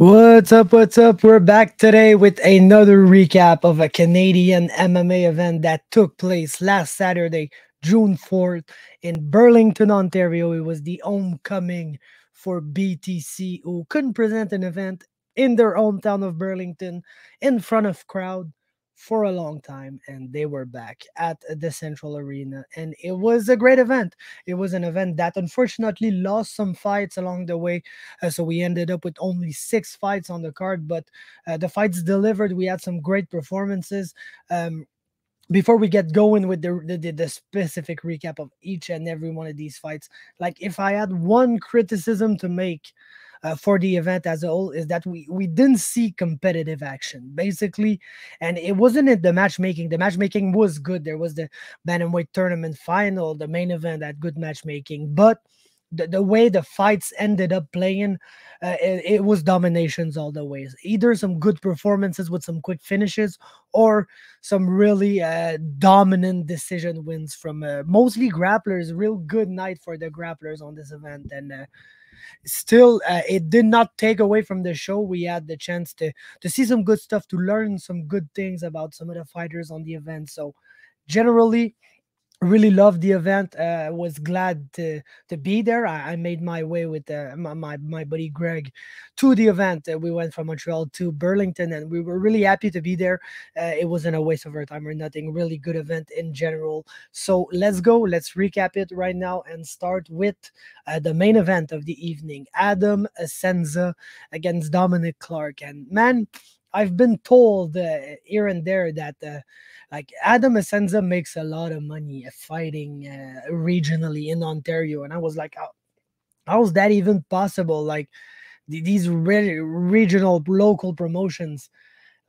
What's up? What's up? We're back today with another recap of a Canadian MMA event that took place last Saturday, June 4th, in Burlington, Ontario. It was the homecoming for BTC, who couldn't present an event in their hometown of Burlington in front of crowd for a long time, and they were back at the Central Arena, and it was a great event. It was an event that unfortunately lost some fights along the way, so we ended up with only 6 fights on the card, but the fights delivered. We had some great performances. Before we get going with the specific recap of each and every one of these fights, like if I had one criticism to make for the event as a whole, is that we didn't see competitive action basically, and it wasn't in the matchmaking. The matchmaking was good. There was the bantamweight tournament final, the main event, had good matchmaking, but the way the fights ended up playing, it was dominations all the ways. Either some good performances with some quick finishes, or some really dominant decision wins from mostly grapplers. Real good night for the grapplers on this event, and still it did not take away from the show. We had the chance to see some good stuff, to learn some good things about some of the fighters on the event. So generally, really loved the event. Was glad to be there. I made my way with my buddy Greg to the event. We went from Montreal to Burlington, and we were really happy to be there. It wasn't a waste of our time or nothing. Really good event in general. So let's go. Let's recap it right now and start with the main event of the evening: Assenza against Dominic Clark. And man, I've been told here and there that like Assenza makes a lot of money fighting regionally in Ontario, and I was like, how is that even possible? Like these regional local promotions,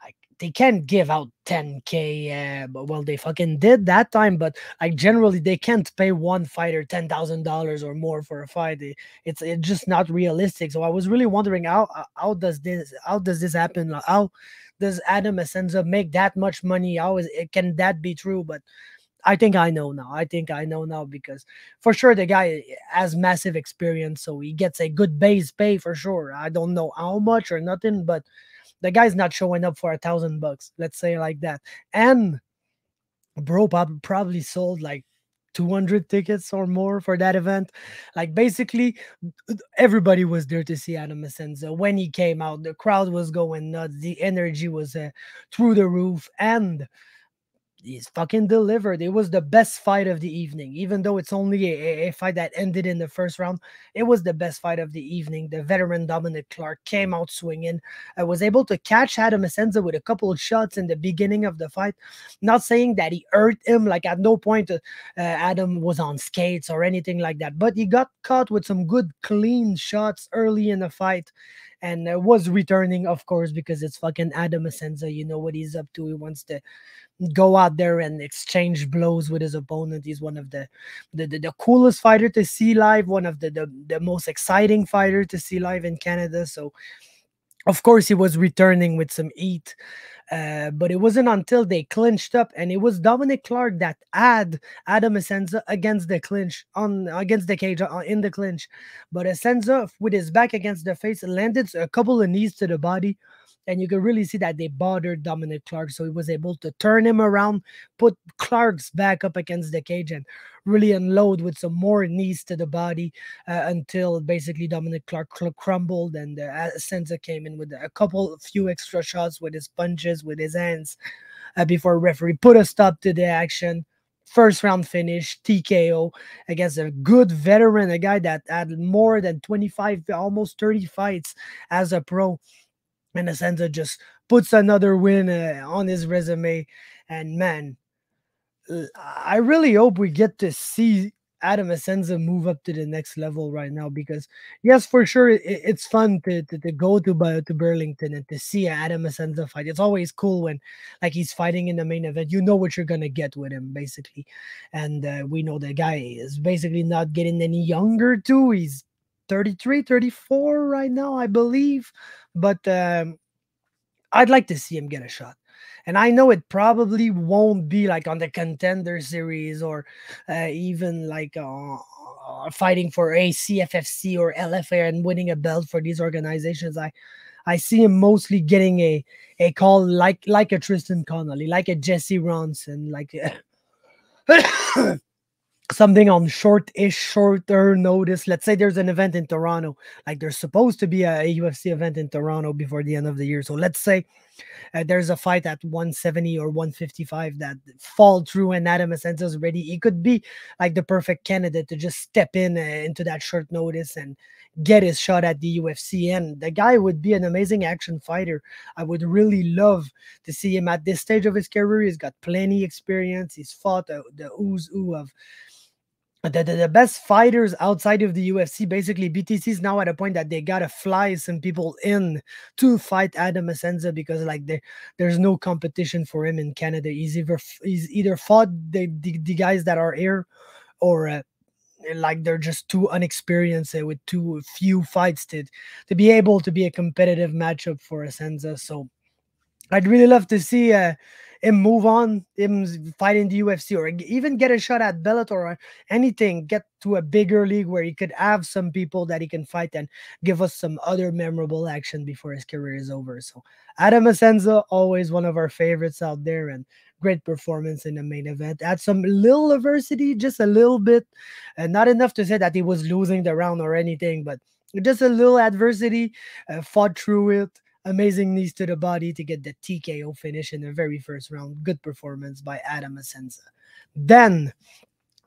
like they can't give out 10K. But well, they fucking did that time, but like generally they can't pay one fighter $10,000 or more for a fight. It's just not realistic. So I was really wondering how does this happen? Like, how does Assenza make that much money? How is it? Can that be true? But I think I know now. I think I know now, because for sure the guy has massive experience, so he gets a good base pay for sure. I don't know how much or nothing, but the guy's not showing up for $1,000. Let's say like that. And bro probably sold like 200 tickets or more for that event. Like basically everybody was there to see Assenza. When he came out, the crowd was going nuts. The energy was through the roof, and he's fucking delivered. It was the best fight of the evening, even though it's only a fight that ended in the first round. It was the best fight of the evening. The veteran Dominic Clark came out swinging. I was able to catch Assenza with a couple of shots in the beginning of the fight. Not saying that he hurt him, like at no point Adam was on skates or anything like that, but he got caught with some good clean shots early in the fight, and was returning, of course, because it's fucking Assenza. You know what he's up to. He wants to go out there and exchange blows with his opponent. He's one of the coolest fighter to see live, one of the most exciting fighter to see live in Canada. So of course he was returning with some heat, but it wasn't until they clinched up, and it was Dominic Clark that had Assenza against the clinch, on against the cage, in the clinch. But Assenza, with his back against the face, landed a couple of knees to the body, and you can really see that they bothered Dominic Clark, so he was able to turn him around, put Clark's back up against the cage, and really unload with some more knees to the body, until basically Dominic Clark crumbled, and Assenza came in with few extra shots with his punches, with his hands, before referee put a stop to the action. First round finish, TKO, against a good veteran, a guy that had more than 25, almost 30 fights as a pro. And Assenza just puts another win on his resume. And man, I really hope we get to see Assenza move up to the next level right now, because yes, for sure, it's fun to go to Burlington and to see Assenza fight. It's always cool when like he's fighting in the main event. You know what you're gonna get with him basically, and we know the guy is basically not getting any younger too. He's 33, 34 right now, I believe, but I'd like to see him get a shot. And I know it probably won't be like on the contender series or even like fighting for a CFFC or LFA and winning a belt for these organizations. I see him mostly getting a call like a Tristan Connolly, like a Jesse Ronson, like something on shorter notice. Let's say there's an event in Toronto, like there's supposed to be a UFC event in Toronto before the end of the year. So let's say there's a fight at 170 or 155 that fall through and Adam Assenza's ready. He could be like the perfect candidate to just step in into that short notice and get his shot at the UFC. And the guy would be an amazing action fighter. I would really love to see him at this stage of his career. He's got plenty experience. He's fought the who's who of the best fighters outside of the UFC. Basically, BTC is now at a point that they gotta fly some people in to fight Adam Assenza because like there's no competition for him in Canada. He's either fought the guys that are here or like they're just too unexperienced with too few fights to be able to be a competitive matchup for Assenza. So I'd really love to see him move on, him fight in the UFC, or even get a shot at Bellator or anything. Get to a bigger league where he could have some people that he can fight and give us some other memorable action before his career is over. So Adam Assenza, always one of our favorites out there, and great performance in the main event. Had some little adversity, just a little bit, and not enough to say that he was losing the round or anything, but just a little adversity. Fought through it. Amazing knees to the body to get the TKO finish in the very first round. Good performance by Adam Assenza. Then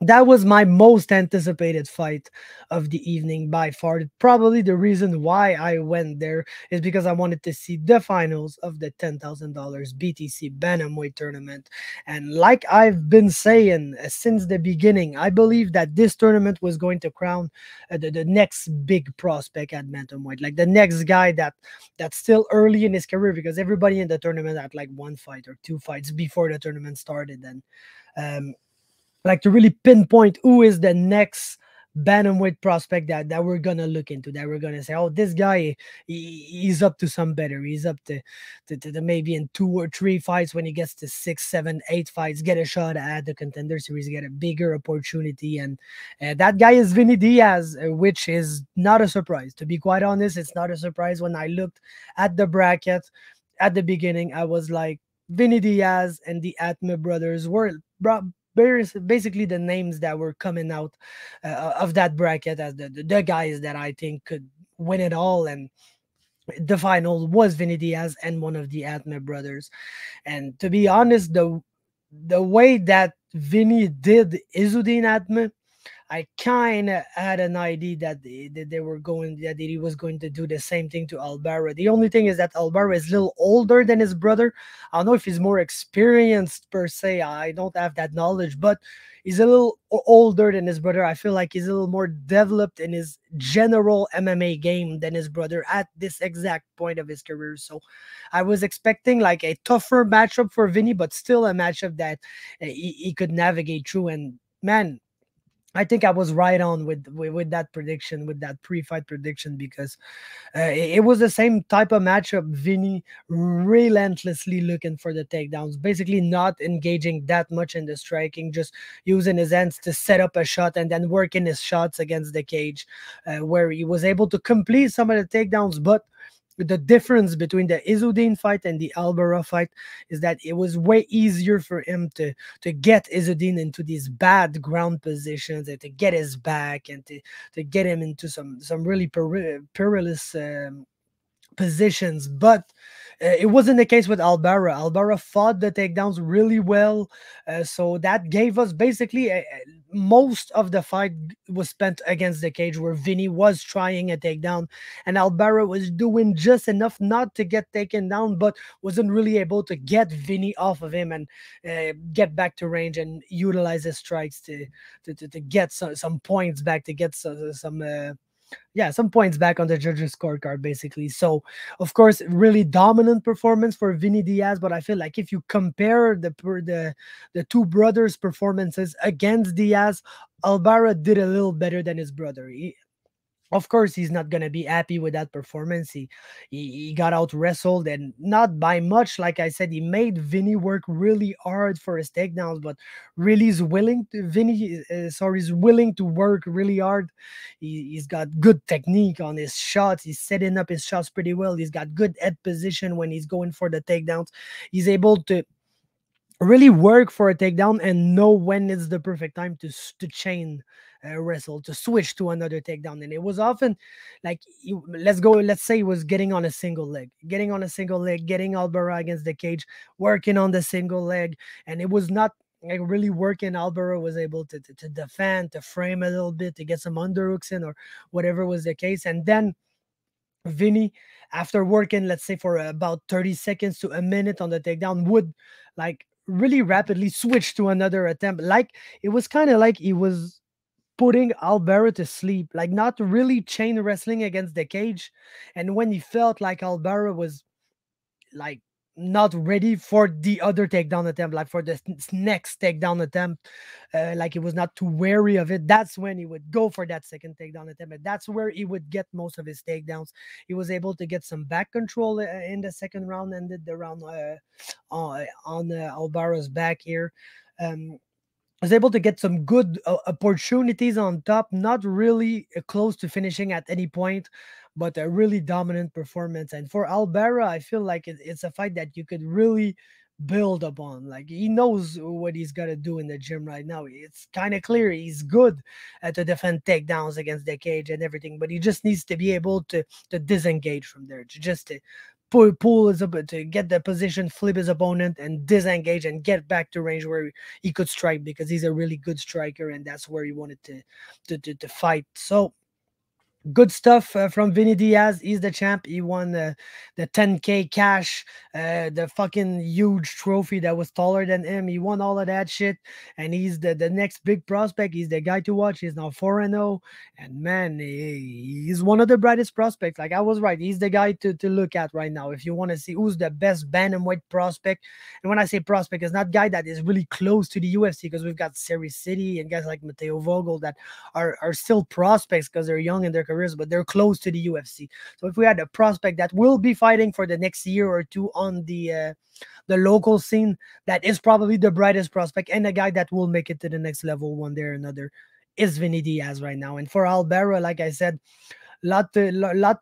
that was my most anticipated fight of the evening by far. Probably the reason why I went there is because I wanted to see the finals of the $10,000 BTC Bantamweight tournament. And like I've been saying since the beginning, I believe that this tournament was going to crown the next big prospect at bantamweight, like the next guy that's still early in his career, because everybody in the tournament had like one fight or two fights before the tournament started. And like to really pinpoint who is the next bantamweight prospect that we're gonna look into, that we're gonna say, oh, this guy, he's up to some better. He's up to maybe in 2 or 3 fights, when he gets to 6, 7, 8 fights, get a shot at the contender series, get a bigger opportunity. And that guy is Vinny Diaz, which is not a surprise. To be quite honest, it's not a surprise. When I looked at the bracket at the beginning, I was like, Vinny Diaz and the Atmeh brothers were basically the names that were coming out of that bracket as the guys that I think could win it all. And the final was Vinny Diaz and one of the Atmeh brothers. And to be honest, the way that Vinny did Izudin Atmeh, I kind of had an idea that they were going, that he was going to do the same thing to Albaraa. The only thing is that Albaraa is a little older than his brother. I don't know if he's more experienced per se. I don't have that knowledge, but he's a little older than his brother. I feel like he's a little more developed in his general MMA game than his brother at this exact point of his career. So I was expecting like a tougher matchup for Vinny, but still a matchup that he could navigate through. And man, I think I was right on with that prediction, with that pre-fight prediction, because it was the same type of matchup. Vinny relentlessly looking for the takedowns, basically not engaging that much in the striking, just using his hands to set up a shot and then working his shots against the cage, where he was able to complete some of the takedowns. But the difference between the Izudin fight and the Albaraa fight is that it was way easier for him to get Izudin into these bad ground positions and to get his back and to get him into some really perilous positions. But it wasn't the case with Albaraa. Albaraa fought the takedowns really well, so that gave us basically most of the fight was spent against the cage, where Vinny was trying a takedown and Albaraa was doing just enough not to get taken down, but wasn't really able to get Vinny off of him and get back to range and utilize his strikes to get some points back, to get some points back on the judges scorecard, basically. So of course, really dominant performance for Vinny Diaz, but I feel like if you compare the two brothers performances against Diaz, Albaraa did a little better than his brother. Of course, he's not gonna be happy with that performance. He got out wrestled, and not by much. Like I said, he made Vinny work really hard for his takedowns, but really is willing to Vinny. Sorry, is willing to work really hard. He's got good technique on his shots. He's setting up his shots pretty well. He's got good head position when he's going for the takedowns. He's able to really work for a takedown and know when it's the perfect time to chain wrestle, to switch to another takedown. And it was often like let's say he was getting on a single leg, getting Albaraa against the cage, working on the single leg, and it was not like really working. Albaraa was able to defend, to frame a little bit, to get some underhooks in, or whatever was the case. And then Vinny, after working, let's say for about 30 seconds to a minute on the takedown, would like really rapidly switch to another attempt. Like it was kind of like he was putting Albaraa to sleep, like not really chain wrestling against the cage. And when he felt like Albaraa was like not ready for the other takedown attempt, like for the next takedown attempt, like he was not too wary of it. That's when he would go for that second takedown attempt, and that's where he would get most of his takedowns. He was able to get some back control in the second round, ended the round on Albaara's back here. Um, was able to get some good opportunities on top, not really close to finishing at any point, but a really dominant performance. And for Albaraa, I feel like it's a fight that you could really build upon. Like he knows what he's got to do in the gym right now. It's kind of clear he's good to defend takedowns against the cage and everything, but he just needs to be able to disengage from there, to just to pull his to get the position, flip his opponent, and disengage and get back to range where he could strike, because he's a really good striker, and that's where he wanted to fight. So good stuff from Vinny Diaz. He's the champ. He won the 10K cash, the fucking huge trophy that was taller than him. He won all of that shit, and he's the next big prospect. He's the guy to watch. He's now 4-0, and man, he's one of the brightest prospects. Like I was right. He's the guy to look at right now if you want to see who's the best bantamweight prospect. And when I say prospect, it's not guy that is really close to the UFC, because we've got Series City and guys like Matteo Vogel that are still prospects because they're young in their careers, but they're close to the UFC. So if we had a prospect that will be fighting for the next year or two on the local scene, that is probably the brightest prospect and a guy that will make it to the next level one day or another, is Vinny Diaz right now. And for Albaraa, like I said, lot to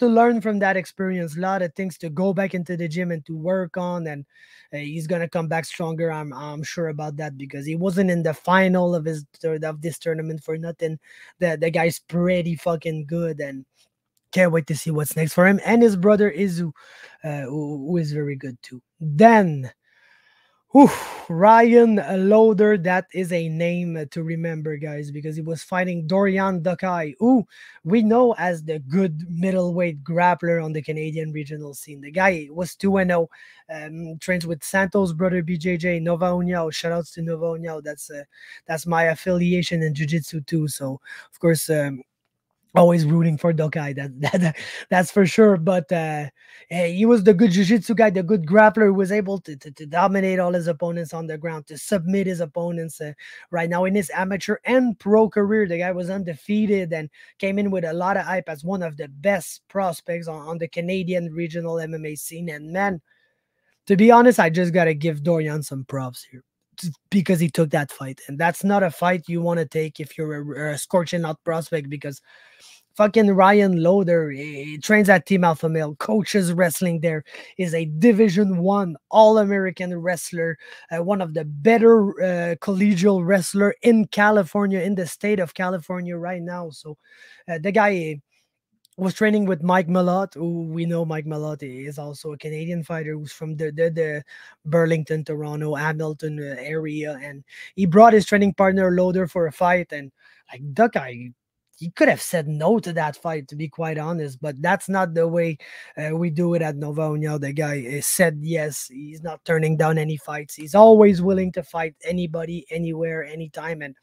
learn from that experience, a lot of things to go back into the gym and to work on, and he's gonna come back stronger. I'm sure about that, because he wasn't in the final of this tournament for nothing. The guy's pretty fucking good, and can't wait to see what's next for him and his brother Izu, who is very good too. Then whew, Ryan Loder, that is a name to remember, guys, because he was fighting Dorjan Dokaj, who we know as the good middleweight grappler on the Canadian regional scene. The guy was 2-0, trains with Santos' brother BJJ, Nova União. Shoutouts to Nova União. That's my affiliation in Jiu-Jitsu too. So, of course, always rooting for Dokaj, that's for sure. But he was the good jiu-jitsu guy, the good grappler, who was able to dominate all his opponents on the ground, to submit his opponents. Right now in his amateur and pro career, the guy was undefeated and came in with a lot of hype as one of the best prospects on the Canadian regional MMA scene. And man, to be honest, I just gotta give Dorjan some props here, because he took that fight, and that's not a fight you want to take if you're a scorching out prospect, because fucking Ryan Loder, he trains at Team Alpha Male, coaches wrestling there, is a Division 1 All-American wrestler, one of the better collegial wrestler in California, in the state of California right now. So the guy was training with Mike Malott, who we know Mike Malott is also a Canadian fighter who's from the Burlington, Toronto, Hamilton area, and he brought his training partner Loder for a fight. And like Dokaj, he could have said no to that fight, to be quite honest, but that's not the way we do it at Nova União. The guy said yes. He's not turning down any fights. He's always willing to fight anybody, anywhere, anytime, and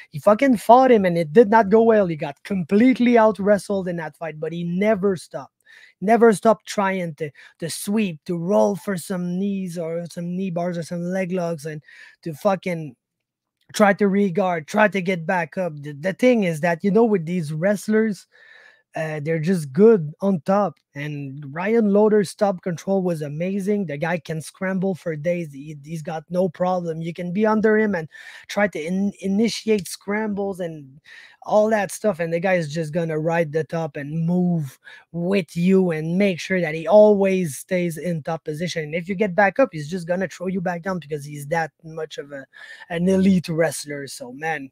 he fucking fought him, and it did not go well. He got completely out wrestled in that fight, but he never stopped. Never stopped trying to sweep, to roll for some knees or some knee bars or some leg locks, and to fucking try to regard, try to get back up. The thing is that, with these wrestlers, They're just good on top. And Ryan Loder's top control was amazing. The guy can scramble for days. He's got no problem. You can be under him and try to initiate scrambles and all that stuff. And the guy is just going to ride the top and move with you and make sure that he always stays in top position. And if you get back up, he's just going to throw you back down because he's that much of an elite wrestler. So, man,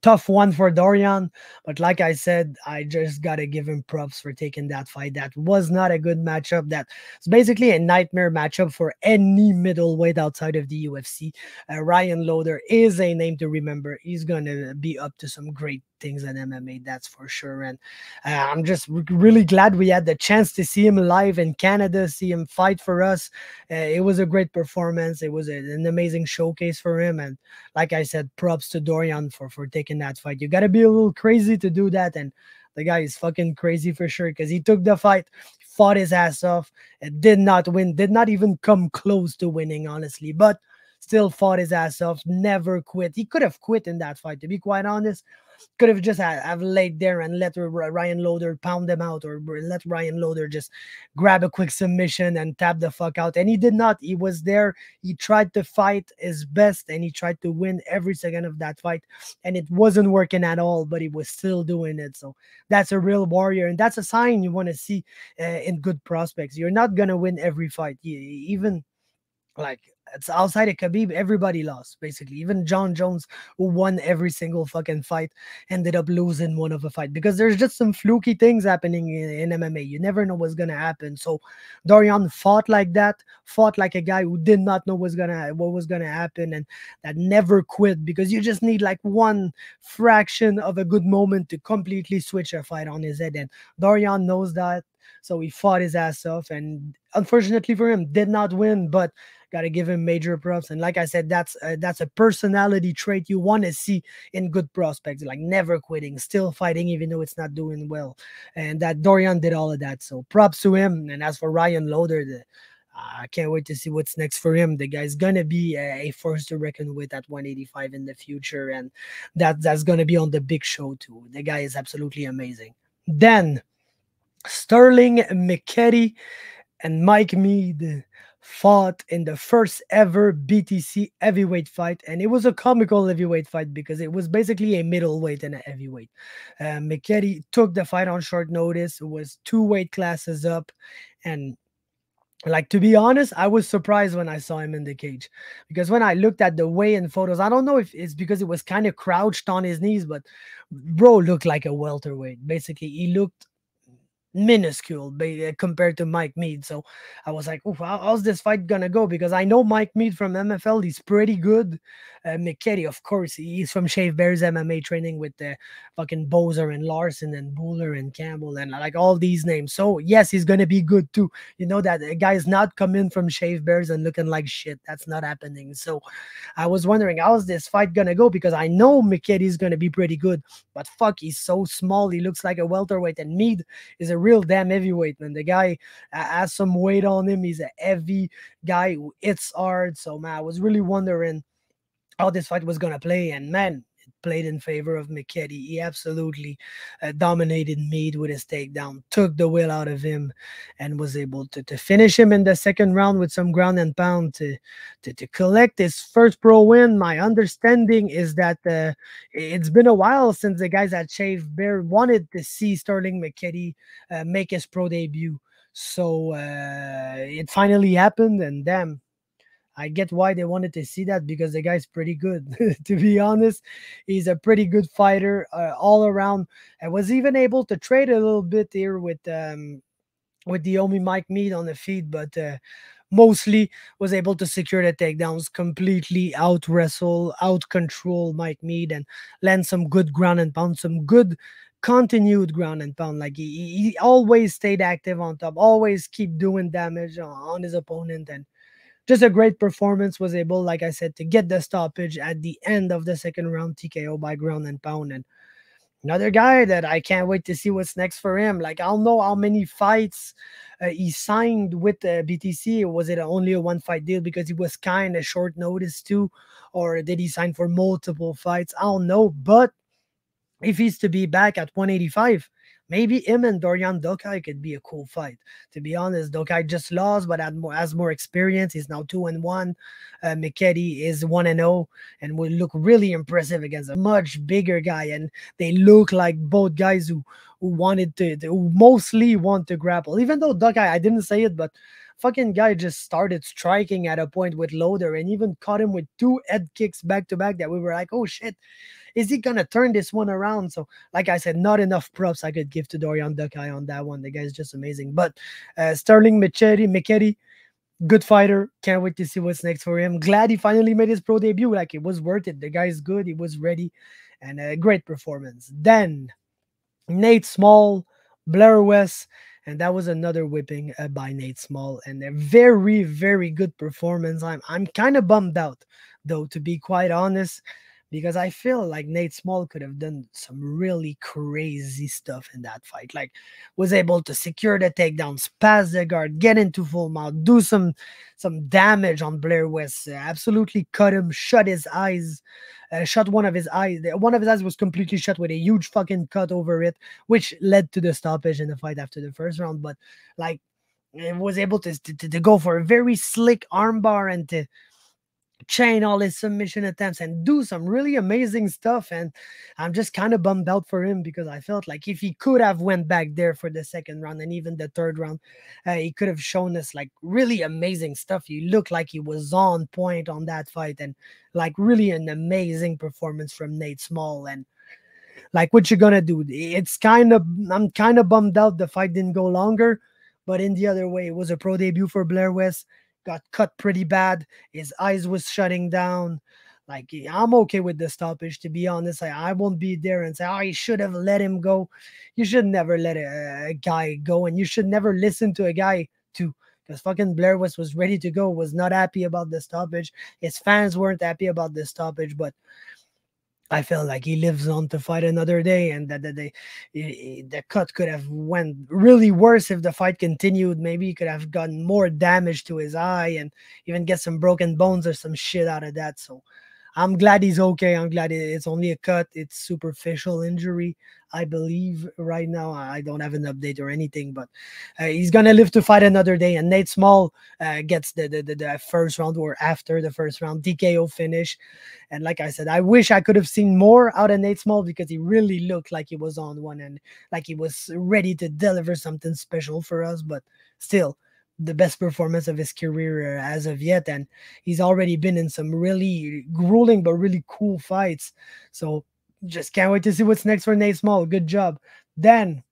tough one for Dorjan, but like I said, I just gotta give him props for taking that fight. That was not a good matchup. That's basically a nightmare matchup for any middleweight outside of the UFC. Ryan Loder is a name to remember. He's gonna be up to some great things in MMA, that's for sure. And I'm just really glad we had the chance to see him live in Canada, see him fight for us. It was a great performance. It was an amazing showcase for him. And like I said, props to Dorjan for taking that fight. You got to be a little crazy to do that. And the guy is fucking crazy for sure because he took the fight, fought his ass off, and did not win, did not even come close to winning, honestly. But still fought his ass off, never quit. He could have quit in that fight, to be quite honest. Could have just have laid there and let Ryan Loder pound him out, or let Ryan Loder just grab a quick submission and tap the fuck out. And he did not. He was there. He tried to fight his best and he tried to win every second of that fight. And it wasn't working at all, but he was still doing it. So that's a real warrior. And that's a sign you want to see in good prospects. You're not going to win every fight. Even like it's outside of Khabib, everybody lost basically. Even John Jones, who won every single fucking fight, ended up losing one of a fight because there's just some fluky things happening in MMA. You never know what's gonna happen. So Dorjan fought like that, fought like a guy who did not know what was gonna happen, and that never quit because you just need like one fraction of a good moment to completely switch a fight on his head. And Dorjan knows that. So he fought his ass off, and unfortunately for him, did not win, but got to give him major props. And like I said, that's a personality trait you want to see in good prospects, like never quitting, still fighting even though it's not doing well. And that Dorjan did all of that. So props to him. And as for Ryan Loder, I can't wait to see what's next for him. The guy's gonna be a force to reckon with at 185 in the future, and that's gonna be on the big show too. The guy is absolutely amazing. Then Sterling Michetti and Mike Meade fought in the first ever BTC heavyweight fight, and it was a comical heavyweight fight because it was basically a middleweight and a heavyweight. Michetti took the fight on short notice. It was 2 weight classes up, and like, to be honest, I was surprised when I saw him in the cage because when I looked at the weigh-in photos, I don't know if it's because it was kind of crouched on his knees, but bro looked like a welterweight. Basically, he looked minuscule compared to Mike Meade. So I was like, "Oof, how's this fight gonna go?" Because I know Mike Meade from MFL, he's pretty good. Michetti, of course, he's from Shave Bears MMA training with the fucking Bozer and Larson and Buller and Campbell and like all these names. So yes, he's gonna be good too. You know that a guy's not coming from Shave Bears and looking like shit. That's not happening. So I was wondering, how's this fight gonna go? Because I know Michetti's gonna be pretty good, but fuck, he's so small. He looks like a welterweight, and Meade is a real damn heavyweight, man. The guy has some weight on him. He's a heavy guy who hits hard. So man, I was really wondering how this fight was gonna play, and man, it played in favor of Michetti. He absolutely dominated Meade with his takedown, took the will out of him, and was able to finish him in the second round with some ground and pound to collect his first pro win. My understanding is that it's been a while since the guys at Shave Bear wanted to see Sterling Michetti make his pro debut. So it finally happened, and damn, I get why they wanted to see that because the guy's pretty good. To be honest, he's a pretty good fighter all around. I was even able to trade a little bit here with the homie Mike Meade on the feed, but mostly was able to secure the takedowns, completely out wrestle, out control Mike Meade, and land some good ground and pound, some good continued ground and pound. Like he always stayed active on top, always keep doing damage on his opponent, and just a great performance. Was able, like I said, to get the stoppage at the end of the second round, TKO by ground and pound. And another guy that I can't wait to see what's next for him. Like, I'll know how many fights he signed with the BTC. Was it only a 1 fight deal because he was kind of short notice too? Or did he sign for multiple fights? I don't know. But if he's to be back at 185, maybe him and Dorjan Dokaj could be a cool fight. To be honest, Dokaj just lost, but has more experience. He's now 2-1. Michetti is 1-0, and will look really impressive against a much bigger guy. And they look like both guys who wanted who mostly want to grapple. Even though Dokaj, I didn't say it, but fucking guy just started striking at a point with Loder and even caught him with two head kicks back to back that we were like, oh shit, is he gonna turn this one around? So, like I said, not enough props I could give to Dorjan Dokaj on that one. The guy's just amazing. But Sterling Michetti, good fighter. Can't wait to see what's next for him. Glad he finally made his pro debut. Like, it was worth it. The guy's good. He was ready, and a great performance. Then Nate Small, Blair West, and that was another whipping by Nate Small, and a very, very good performance. I'm kind of bummed out, though, to be quite honest, because I feel like Nate Small could have done some really crazy stuff in that fight. Like, was able to secure the takedowns, pass the guard, get into full mount, do some damage on Blair West. Absolutely cut him, shut his eyes, shut one of his eyes. One of his eyes was completely shut with a huge fucking cut over it, which led to the stoppage in the fight after the first round. But like, it was able to go for a very slick armbar and to chain all his submission attempts and do some really amazing stuff. And I'm just kind of bummed out for him, because I felt like if he could have went back there for the second round and even the third round, he could have shown us like really amazing stuff. He looked like he was on point on that fight, and like really an amazing performance from Nate Small. And like, what you gonna do? I'm kind of bummed out the fight didn't go longer, but in the other way, it was a pro debut for Blair West. Got cut pretty bad. His eyes was shutting down. Like, I'm okay with the stoppage, to be honest. I won't be there and say, oh, you should have let him go. You should never let a guy go, and you should never listen to a guy too. Because fucking Blair West was ready to go, was not happy about the stoppage. His fans weren't happy about the stoppage, but I felt like he lives on to fight another day, and that the cut could have went really worse if the fight continued. Maybe he could have gotten more damage to his eye and even get some broken bones or some shit out of that. So I'm glad he's okay. I'm glad it's only a cut. It's superficial injury, I believe, right now. I don't have an update or anything, but he's gonna live to fight another day. And Nate Small gets the first round, or after the first round, TKO finish. And like I said, I wish I could have seen more out of Nate Small, because he really looked like he was on one and like he was ready to deliver something special for us. But still, the best performance of his career as of yet. And he's already been in some really grueling but really cool fights. So just can't wait to see what's next for Nate Small. Good job. Then,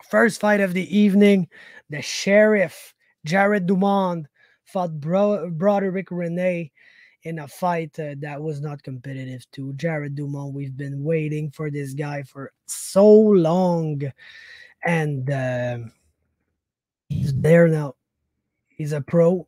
first fight of the evening, the Sheriff, Jared Dumond, fought Broderick Rene in a fight that was not competitive too. Jared Dumond, we've been waiting for this guy for so long. And he's there now. He's a pro,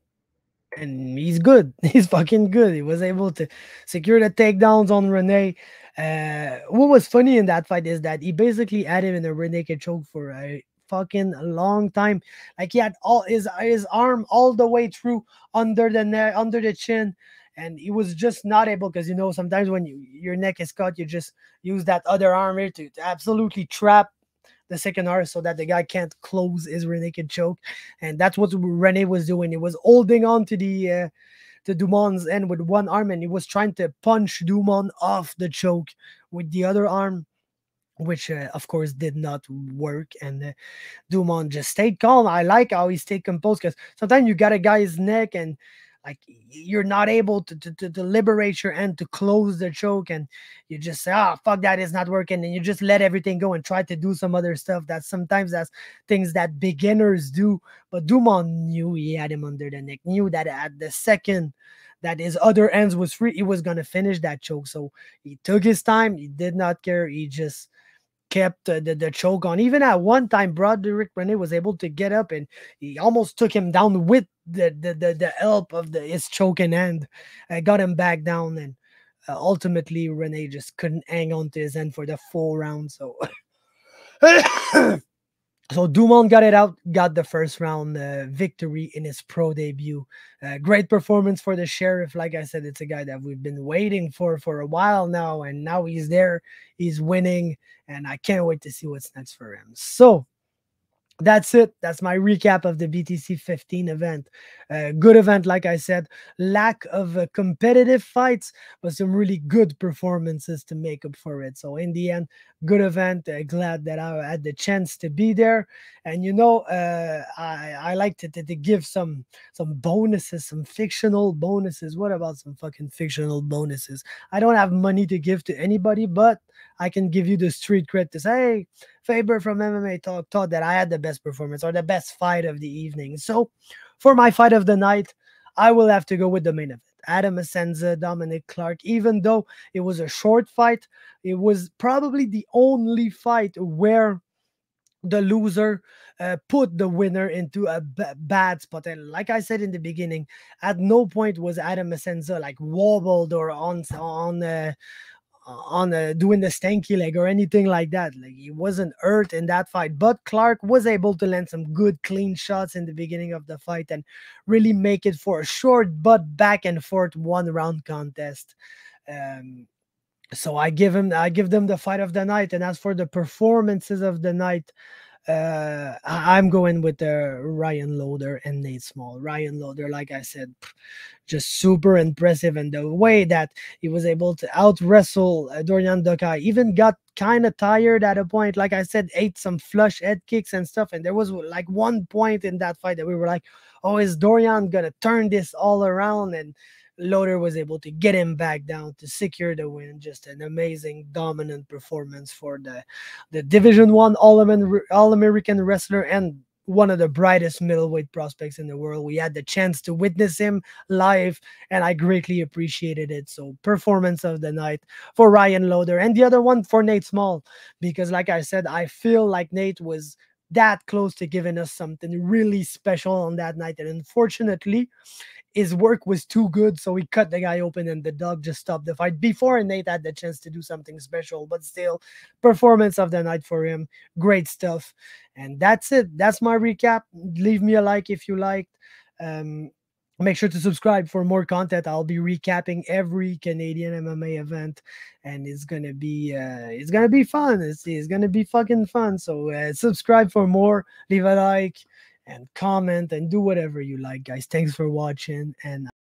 and he's good. He's fucking good. He was able to secure the takedowns on Rene. What was funny in that fight is that he basically had him in a rear naked choke for a fucking long time. Like, he had all his arm all the way through under the neck, under the chin, and he was just not able, because sometimes when your neck is cut, you just use that other arm here to absolutely trap the second arm so that the guy can't close his rear naked choke. And that's what Rene was doing. He was holding on to the to Dumond's end with one arm, and he was trying to punch Dumond off the choke with the other arm, which of course did not work. And Dumond just stayed calm. I like how he stayed composed, because sometimes you got a guy's neck and like you're not able to liberate your end to close the choke, and you just say, oh fuck, that is not working, and you just let everything go and try to do some other stuff. That's things that beginners do. But Dumond knew he had him under the neck, knew that at the second that his other ends was free, he was gonna finish that choke. So he took his time, he did not care, he just kept the choke on. Even at one time, Broderick Rene was able to get up, and he almost took him down with the help of his choking hand. Got him back down, and ultimately Rene just couldn't hang on to his end for the full round. So So Dumond got it out, got the first round victory in his pro debut. Great performance for the Sheriff. Like I said, it's a guy that we've been waiting for a while now, and now he's there. He's winning, and I can't wait to see what's next for him. So that's it. That's my recap of the BTC 15 event. Good event, like I said. Lack of competitive fights, but some really good performances to make up for it. So in the end, good event. Glad that I had the chance to be there. And I like to give some bonuses, some fictional bonuses. What about some fucking fictional bonuses? I don't have money to give to anybody, but I can give you the street cred to say, hey, Faber from MMA Talk thought that I had the best performance or the best fight of the evening. So for my fight of the night, I will have to go with the main event. Adam Assenza, Dominic Clark. Even though it was a short fight, it was probably the only fight where the loser put the winner into a bad spot. And like I said in the beginning, at no point was Adam Assenza like wobbled or on doing the stanky leg or anything like that. Like he wasn't hurt in that fight, but Clark was able to land some good clean shots in the beginning of the fight and really make it for a short but back and forth 1 round contest. So I give them the fight of the night. And as for the performances of the night, I'm going with Ryan Loder and Nate Small. Ryan Loder, like I said, just super impressive, and the way that he was able to out wrestle Dorjan Dokaj, even got kind of tired at a point. Like I said, ate some flush head kicks and stuff, and there was like one point in that fight that we were like, "Oh, is Dorjan gonna turn this all around?" And Loder was able to get him back down to secure the win. Just an amazing, dominant performance for the Division One All-American wrestler and one of the brightest middleweight prospects in the world. We had the chance to witness him live, and I greatly appreciated it. So, performance of the night for Ryan Loder, and the other one for Nate Small, because, like I said, I feel like Nate was that close to giving us something really special on that night, and unfortunately his work was too good, so he cut the guy open and the dog just stopped the fight before Nate had the chance to do something special. But still, performance of the night for him. Great stuff. And that's it. That's my recap. Leave me a like if you liked. Um, Make sure to subscribe for more content. I'll be recapping every Canadian MMA event, and it's gonna be fun. It's gonna be fucking fun. So subscribe for more. Leave a like and comment and do whatever you like, guys. Thanks for watching, and